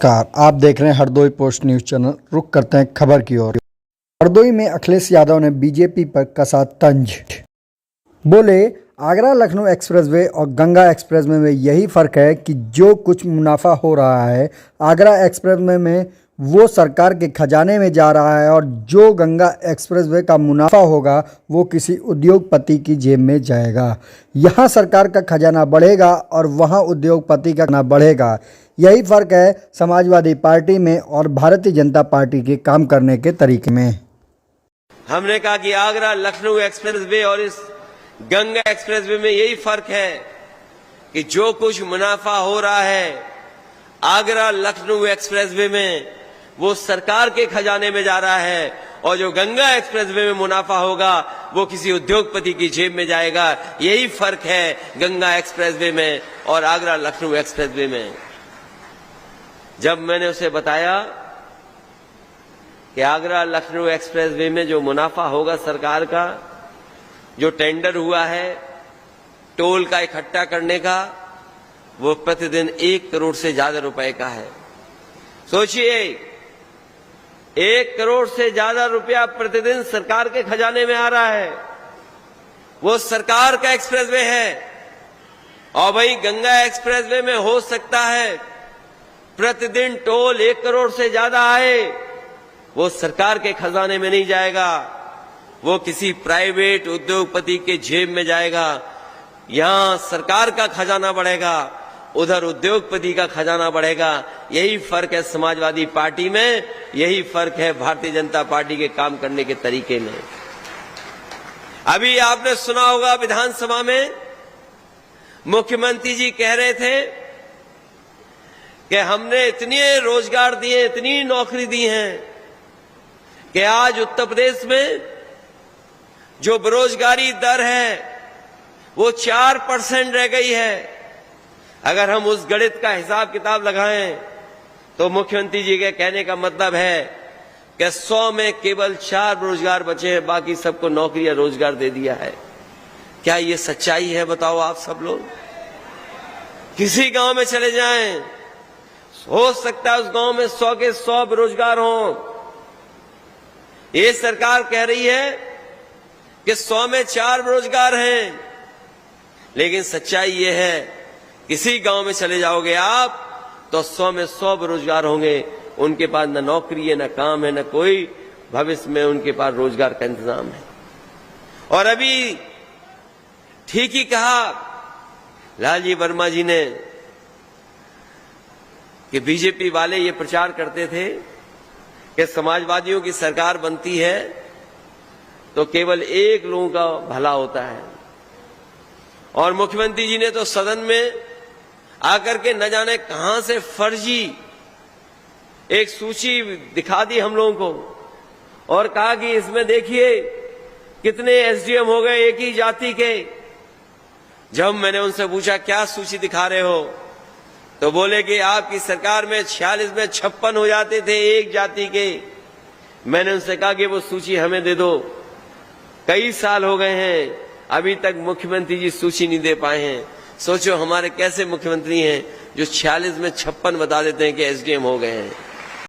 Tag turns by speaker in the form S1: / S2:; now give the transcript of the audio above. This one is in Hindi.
S1: नमस्कार, आप देख रहे हैं हरदोई पोस्ट न्यूज चैनल। रुक करते हैं खबर की ओर। हरदोई में अखिलेश यादव ने बीजेपी पर कसा तंज। बोले, आगरा लखनऊ एक्सप्रेसवे और गंगा एक्सप्रेसवे में यही फ़र्क है कि जो कुछ मुनाफा हो रहा है आगरा एक्सप्रेसवे में वो सरकार के खजाने में जा रहा है, और जो गंगा एक्सप्रेसवे का मुनाफा होगा वो किसी उद्योगपति की जेब में जाएगा। यहाँ सरकार का खजाना बढ़ेगा और वहाँ उद्योगपति का खजाना बढ़ेगा। यही फ़र्क है समाजवादी पार्टी में और भारतीय जनता पार्टी के काम करने के तरीके में।
S2: हमने कहा कि आगरा लखनऊ एक्सप्रेसवे और इस गंगा एक्सप्रेसवे में यही फर्क है कि जो कुछ मुनाफा हो रहा है आगरा लखनऊ एक्सप्रेसवे में वो सरकार के खजाने में जा रहा है, और जो गंगा एक्सप्रेसवे में मुनाफा होगा वो किसी उद्योगपति की जेब में जाएगा। यही फर्क है गंगा एक्सप्रेसवे में और आगरा लखनऊ एक्सप्रेसवे में। जब मैंने उसे बताया कि आगरा लखनऊ एक्सप्रेसवे में जो मुनाफा होगा सरकार का, जो टेंडर हुआ है टोल का इकट्ठा करने का, वो प्रतिदिन 1 करोड़ से ज्यादा रुपए का है। सोचिए, 1 करोड़ से ज्यादा रुपया प्रतिदिन सरकार के खजाने में आ रहा है। वो सरकार का एक्सप्रेसवे है। और भाई गंगा एक्सप्रेसवे में हो सकता है प्रतिदिन टोल 1 करोड़ से ज्यादा आए, वो सरकार के खजाने में नहीं जाएगा, वो किसी प्राइवेट उद्योगपति के जेब में जाएगा। यहां सरकार का खजाना बढ़ेगा, उधर उद्योगपति का खजाना बढ़ेगा। यही फर्क है समाजवादी पार्टी में, यही फर्क है भारतीय जनता पार्टी के काम करने के तरीके में। अभी आपने सुना होगा विधानसभा में मुख्यमंत्री जी कह रहे थे कि हमने इतने रोजगार दिए, इतनी नौकरी दी हैं कि आज उत्तर प्रदेश में जो बेरोजगारी दर है वो 4% रह गई है। अगर हम उस गणित का हिसाब किताब लगाएं तो मुख्यमंत्री जी के कहने का मतलब है कि 100 में केवल 4 बेरोजगार बचे हैं, बाकी सबको नौकरी या रोजगार दे दिया है। क्या ये सच्चाई है? बताओ आप सब लोग। किसी गांव में चले जाएं, हो सकता है उस गांव में 100 के 100 बेरोजगार हों। ये सरकार कह रही है कि 100 में 4 बेरोजगार हैं, लेकिन सच्चाई ये है किसी गांव में चले जाओगे आप तो 100 में 100 बेरोजगार होंगे। उनके पास न नौकरी है, न काम है, न कोई भविष्य में उनके पास रोजगार का इंतजाम है। और अभी ठीक ही कहा लालजी वर्मा जी ने कि बीजेपी वाले ये प्रचार करते थे कि समाजवादियों की सरकार बनती है तो केवल एक लोगों का भला होता है। और मुख्यमंत्री जी ने तो सदन में आकर के न जाने कहां से फर्जी एक सूची दिखा दी हम लोगों को, और कहा कि इसमें देखिए कितने एसडीएम हो गए एक ही जाति के। जब मैंने उनसे पूछा क्या सूची दिखा रहे हो, तो बोले कि आपकी सरकार में 46 में 56 हो जाते थे एक जाति के। मैंने उनसे कहा कि वो सूची हमें दे दो, कई साल हो गए हैं अभी तक मुख्यमंत्री जी सूची नहीं दे पाए हैं। सोचो हमारे कैसे मुख्यमंत्री हैं जो 46 में 56 बता देते हैं कि एसडीएम हो गए हैं।